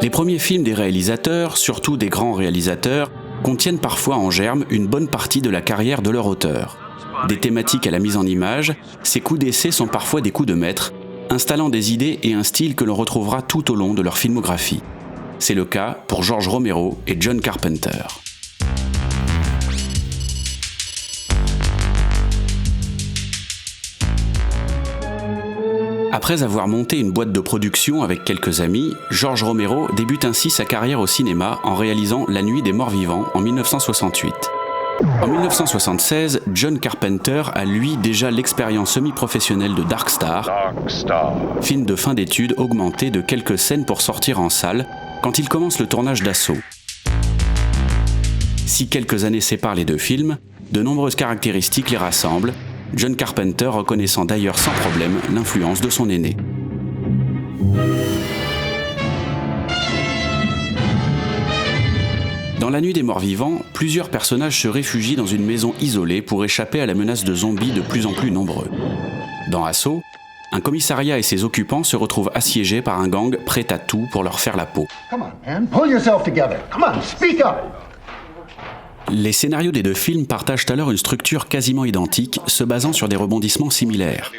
Les premiers films des réalisateurs, surtout des grands réalisateurs, contiennent parfois en germe une bonne partie de la carrière de leur auteur. Des thématiques à la mise en image, ces coups d'essai sont parfois des coups de maître, installant des idées et un style que l'on retrouvera tout au long de leur filmographie. C'est le cas pour George Romero et John Carpenter. Après avoir monté une boîte de production avec quelques amis, George Romero débute ainsi sa carrière au cinéma en réalisant La Nuit des Morts Vivants en 1968. En 1976, John Carpenter a lui déjà l'expérience semi-professionnelle de Dark Star, film de fin d'études augmenté de quelques scènes pour sortir en salle quand il commence le tournage d'Assaut. Si quelques années séparent les deux films, de nombreuses caractéristiques les rassemblent, John Carpenter reconnaissant d'ailleurs sans problème l'influence de son aîné. Dans La Nuit des Morts Vivants, plusieurs personnages se réfugient dans une maison isolée pour échapper à la menace de zombies de plus en plus nombreux. Dans Assaut, un commissariat et ses occupants se retrouvent assiégés par un gang prêt à tout pour leur faire la peau. Les scénarios des deux films partagent alors une structure quasiment identique, se basant sur des rebondissements similaires.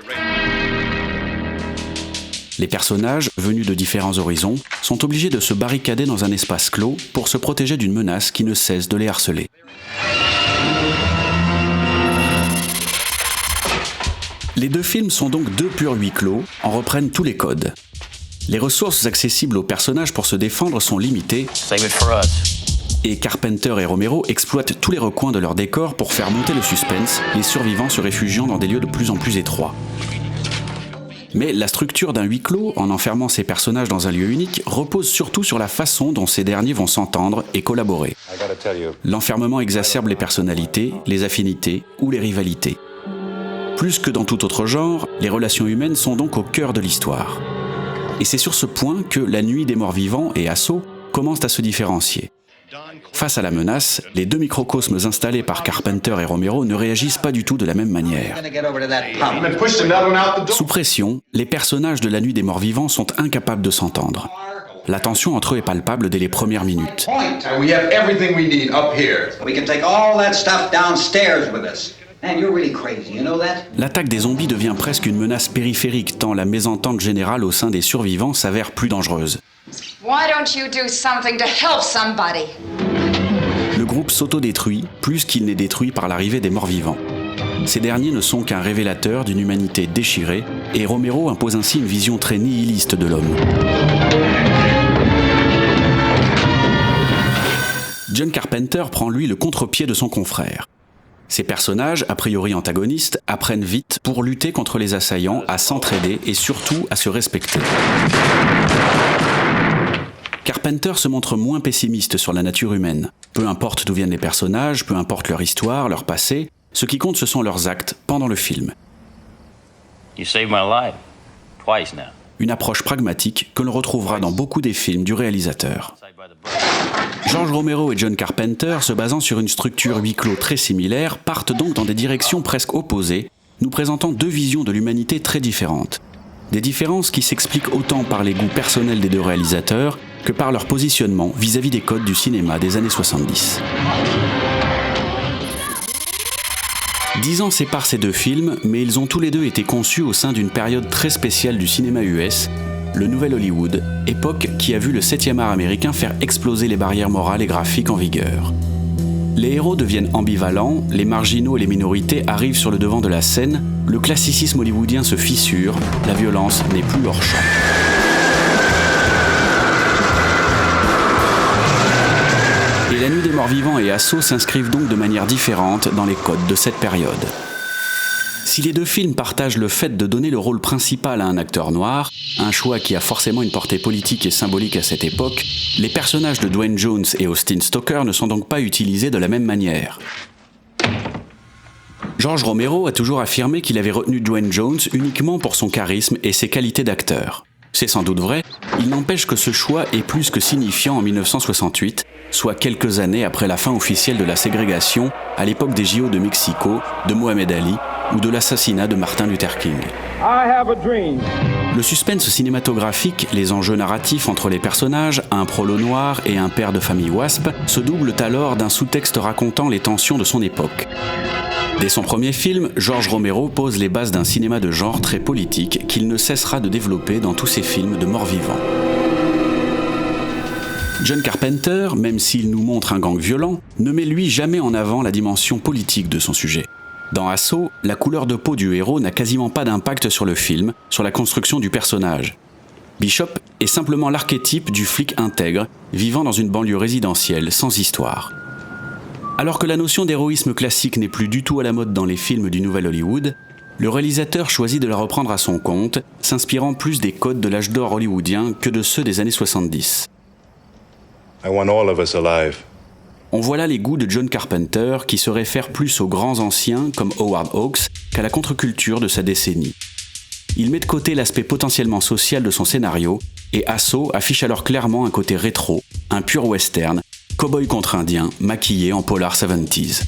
Les personnages, venus de différents horizons, sont obligés de se barricader dans un espace clos pour se protéger d'une menace qui ne cesse de les harceler. Les deux films sont donc deux purs huis clos, en reprennent tous les codes. Les ressources accessibles aux personnages pour se défendre sont limitées, et Carpenter et Romero exploitent tous les recoins de leur décor pour faire monter le suspense, les survivants se réfugiant dans des lieux de plus en plus étroits. Mais la structure d'un huis clos, en enfermant ces personnages dans un lieu unique, repose surtout sur la façon dont ces derniers vont s'entendre et collaborer. L'enfermement exacerbe les personnalités, les affinités ou les rivalités. Plus que dans tout autre genre, les relations humaines sont donc au cœur de l'histoire. Et c'est sur ce point que La Nuit des Morts Vivants et Assaut commencent à se différencier. Face à la menace, les deux microcosmes installés par Carpenter et Romero ne réagissent pas du tout de la même manière. Sous pression, les personnages de La Nuit des Morts Vivants sont incapables de s'entendre. La tension entre eux est palpable dès les premières minutes. L'attaque des zombies devient presque une menace périphérique tant la mésentente générale au sein des survivants s'avère plus dangereuse. Le groupe s'autodétruit plus qu'il n'est détruit par l'arrivée des morts-vivants. Ces derniers ne sont qu'un révélateur d'une humanité déchirée et Romero impose ainsi une vision très nihiliste de l'homme. John Carpenter prend lui le contre-pied de son confrère. Ces personnages, a priori antagonistes, apprennent vite pour lutter contre les assaillants, à s'entraider et surtout à se respecter. Carpenter se montre moins pessimiste sur la nature humaine. Peu importe d'où viennent les personnages, peu importe leur histoire, leur passé, ce qui compte ce sont leurs actes pendant le film. Une approche pragmatique que l'on retrouvera dans beaucoup des films du réalisateur. George Romero et John Carpenter, se basant sur une structure huis clos très similaire, partent donc dans des directions presque opposées, nous présentant deux visions de l'humanité très différentes. Des différences qui s'expliquent autant par les goûts personnels des deux réalisateurs que par leur positionnement vis-à-vis des codes du cinéma des années 70. 10 ans séparent ces deux films, mais ils ont tous les deux été conçus au sein d'une période très spéciale du cinéma US, le Nouvel Hollywood, époque qui a vu le 7e art américain faire exploser les barrières morales et graphiques en vigueur. Les héros deviennent ambivalents, les marginaux et les minorités arrivent sur le devant de la scène, le classicisme hollywoodien se fissure, la violence n'est plus hors champ. Et La Nuit des Morts Vivants et Assaut s'inscrivent donc de manière différente dans les codes de cette période. Si les deux films partagent le fait de donner le rôle principal à un acteur noir, un choix qui a forcément une portée politique et symbolique à cette époque, les personnages de Dwayne Jones et Austin Stoker ne sont donc pas utilisés de la même manière. George Romero a toujours affirmé qu'il avait retenu Dwayne Jones uniquement pour son charisme et ses qualités d'acteur. C'est sans doute vrai, il n'empêche que ce choix est plus que signifiant en 1968, soit quelques années après la fin officielle de la ségrégation à l'époque des JO de Mexico, de Mohamed Ali ou de l'assassinat de Martin Luther King. Le suspense cinématographique, les enjeux narratifs entre les personnages, un prolo noir et un père de famille WASP, se doublent alors d'un sous-texte racontant les tensions de son époque. Dès son premier film, George Romero pose les bases d'un cinéma de genre très politique qu'il ne cessera de développer dans tous ses films de morts-vivants. John Carpenter, même s'il nous montre un gang violent, ne met lui jamais en avant la dimension politique de son sujet. Dans Assaut, la couleur de peau du héros n'a quasiment pas d'impact sur le film, sur la construction du personnage. Bishop est simplement l'archétype du flic intègre, vivant dans une banlieue résidentielle sans histoire. Alors que la notion d'héroïsme classique n'est plus du tout à la mode dans les films du Nouvel Hollywood, le réalisateur choisit de la reprendre à son compte, s'inspirant plus des codes de l'âge d'or hollywoodien que de ceux des années 70. I want all of us alive. On voit là les goûts de John Carpenter qui se réfère plus aux grands anciens comme Howard Hawks qu'à la contre-culture de sa décennie. Il met de côté l'aspect potentiellement social de son scénario et Assaut affiche alors clairement un côté rétro, un pur western, cow-boy contre indien, maquillé en polar 70s.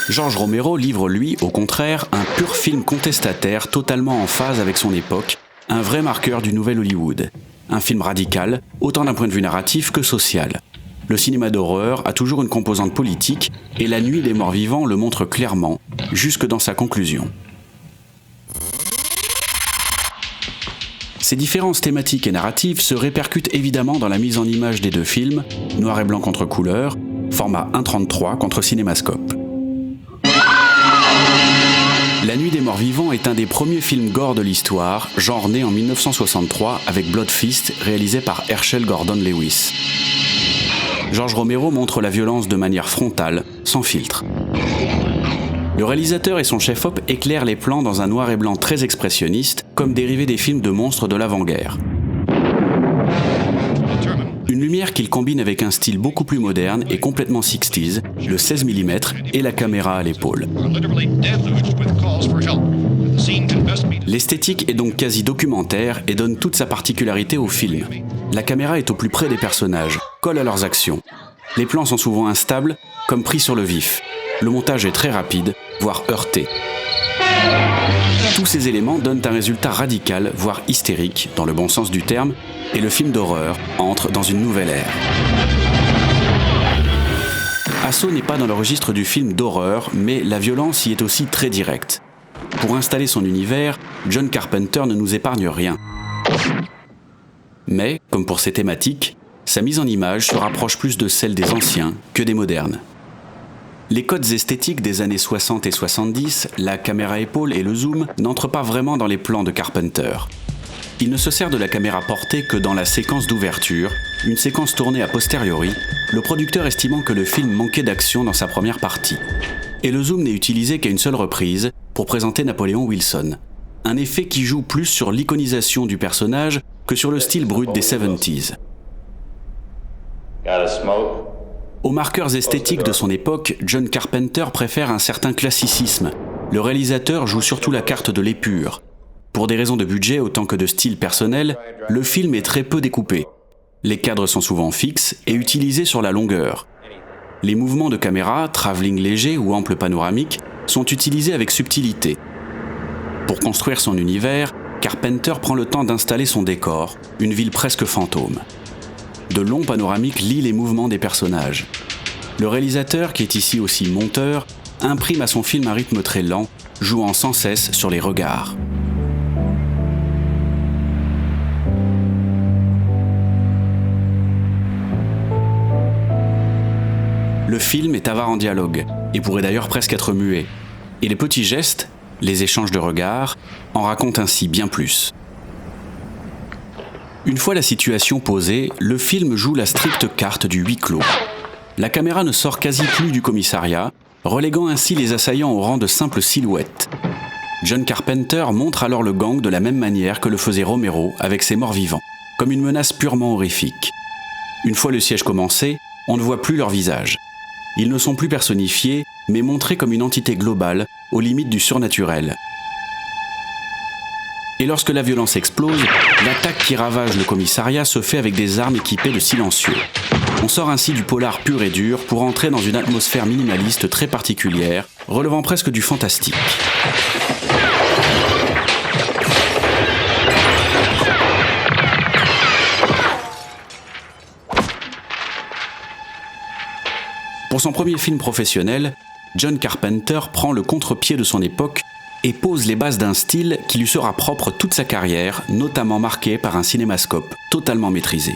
George Romero livre lui, au contraire, un pur film contestataire totalement en phase avec son époque, un vrai marqueur du Nouvel Hollywood. Un film radical, autant d'un point de vue narratif que social. Le cinéma d'horreur a toujours une composante politique et La Nuit des Morts-Vivants le montre clairement, jusque dans sa conclusion. Ces différences thématiques et narratives se répercutent évidemment dans la mise en image des deux films, noir et blanc contre couleur, format 1:33 contre cinémascope. La Nuit des Morts-Vivants est un des premiers films gore de l'histoire, genre né en 1963 avec Blood Feast, réalisé par Herschel Gordon Lewis. George Romero montre la violence de manière frontale, sans filtre. Le réalisateur et son chef-op éclairent les plans dans un noir et blanc très expressionniste, comme dérivé des films de monstres de l'avant-guerre. Une lumière qu'il combine avec un style beaucoup plus moderne et complètement 60s, le 16 mm et la caméra à l'épaule. L'esthétique est donc quasi documentaire et donne toute sa particularité au film. La caméra est au plus près des personnages, colle à leurs actions. Les plans sont souvent instables, comme pris sur le vif. Le montage est très rapide, voire heurté. Tous ces éléments donnent un résultat radical, voire hystérique, dans le bon sens du terme, et le film d'horreur entre dans une nouvelle ère. Assaut n'est pas dans le registre du film d'horreur, mais la violence y est aussi très directe. Pour installer son univers, John Carpenter ne nous épargne rien. Mais, comme pour ses thématiques, sa mise en image se rapproche plus de celle des anciens que des modernes. Les codes esthétiques des années 60 et 70, la caméra épaule et le zoom n'entrent pas vraiment dans les plans de Carpenter. Il ne se sert de la caméra portée que dans la séquence d'ouverture, une séquence tournée a posteriori, le producteur estimant que le film manquait d'action dans sa première partie. Et le zoom n'est utilisé qu'à une seule reprise, pour présenter Napoléon Wilson. Un effet qui joue plus sur l'iconisation du personnage que sur le style brut des 70s. Aux marqueurs esthétiques de son époque, John Carpenter préfère un certain classicisme. Le réalisateur joue surtout la carte de l'épure. Pour des raisons de budget autant que de style personnel, le film est très peu découpé. Les cadres sont souvent fixes et utilisés sur la longueur. Les mouvements de caméra, travelling léger ou ample panoramique, sont utilisés avec subtilité. Pour construire son univers, Carpenter prend le temps d'installer son décor, une ville presque fantôme. De longs panoramiques lient les mouvements des personnages. Le réalisateur, qui est ici aussi monteur, imprime à son film un rythme très lent, jouant sans cesse sur les regards. Le film est avare en dialogue, et pourrait d'ailleurs presque être muet. Et les petits gestes, les échanges de regards, en racontent ainsi bien plus. Une fois la situation posée, le film joue la stricte carte du huis clos. La caméra ne sort quasi plus du commissariat, reléguant ainsi les assaillants au rang de simples silhouettes. John Carpenter montre alors le gang de la même manière que le faisait Romero avec ses morts-vivants, comme une menace purement horrifique. Une fois le siège commencé, on ne voit plus leur visage. Ils ne sont plus personnifiés, mais montrés comme une entité globale, aux limites du surnaturel. Et lorsque la violence explose, l'attaque qui ravage le commissariat se fait avec des armes équipées de silencieux. On sort ainsi du polar pur et dur pour entrer dans une atmosphère minimaliste très particulière, relevant presque du fantastique. son premier film professionnel, John Carpenter prend le contre-pied de son époque et pose les bases d'un style qui lui sera propre toute sa carrière, notamment marqué par un cinémascope totalement maîtrisé.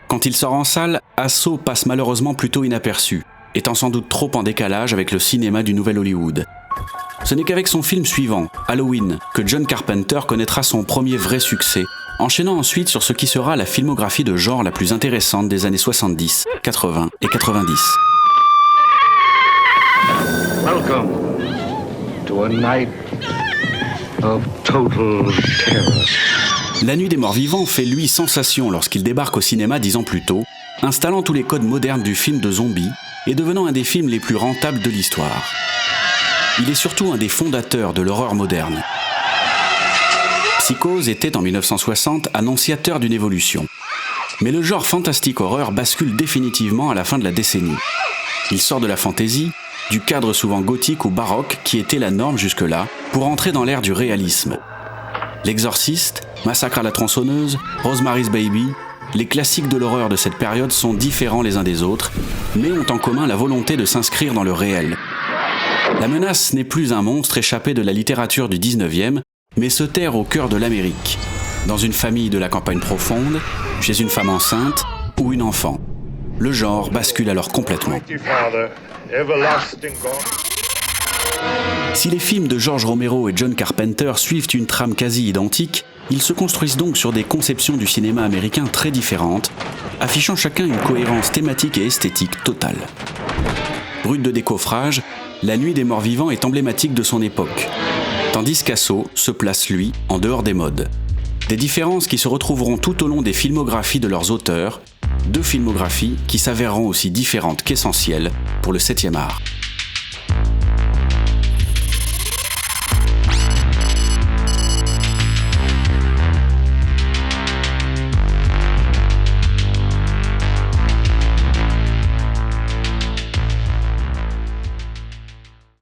Quand il sort en salle, Assaut passe malheureusement plutôt inaperçu, étant sans doute trop en décalage avec le cinéma du Nouvel Hollywood. Ce n'est qu'avec son film suivant, Halloween, que John Carpenter connaîtra son premier vrai succès, enchaînant ensuite sur ce qui sera la filmographie de genre la plus intéressante des années 70, 80 et 90. Welcome to a night of total terror. La Nuit des Morts Vivants fait lui sensation lorsqu'il débarque au cinéma 10 ans plus tôt, installant tous les codes modernes du film de zombies et devenant un des films les plus rentables de l'histoire. Il est surtout un des fondateurs de l'horreur moderne. Psychose était en 1960 annonciateur d'une évolution. Mais le genre fantastique horreur bascule définitivement à la fin de la décennie. Il sort de la fantaisie, du cadre souvent gothique ou baroque qui était la norme jusque-là, pour entrer dans l'ère du réalisme. L'Exorciste, Massacre à la tronçonneuse, Rosemary's Baby, les classiques de l'horreur de cette période sont différents les uns des autres, mais ont en commun la volonté de s'inscrire dans le réel. La menace n'est plus un monstre échappé de la littérature du 19e, mais se terre au cœur de l'Amérique, dans une famille de la campagne profonde, chez une femme enceinte ou une enfant. Le genre bascule alors complètement. Si les films de George Romero et John Carpenter suivent une trame quasi identique, ils se construisent donc sur des conceptions du cinéma américain très différentes, affichant chacun une cohérence thématique et esthétique totale. Brut de décoffrage, La Nuit des Morts Vivants est emblématique de son époque, tandis qu'Assaut se place, lui, en dehors des modes. Des différences qui se retrouveront tout au long des filmographies de leurs auteurs, deux filmographies qui s'avéreront aussi différentes qu'essentielles pour le 7e art.